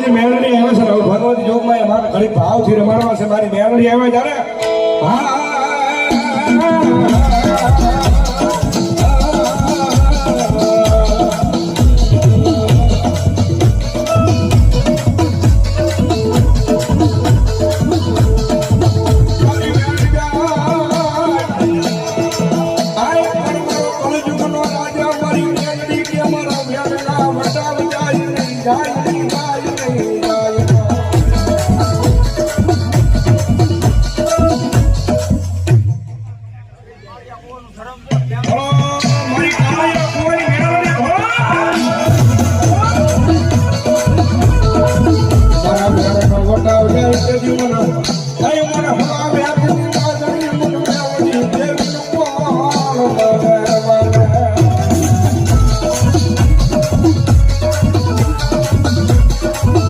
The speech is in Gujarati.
મારી મેળડી આવે છે ભગવતી જોગમાં મારા ઘડી ભાવથી રમાડવા છે મારી મેળડી આવે ત્યારે હા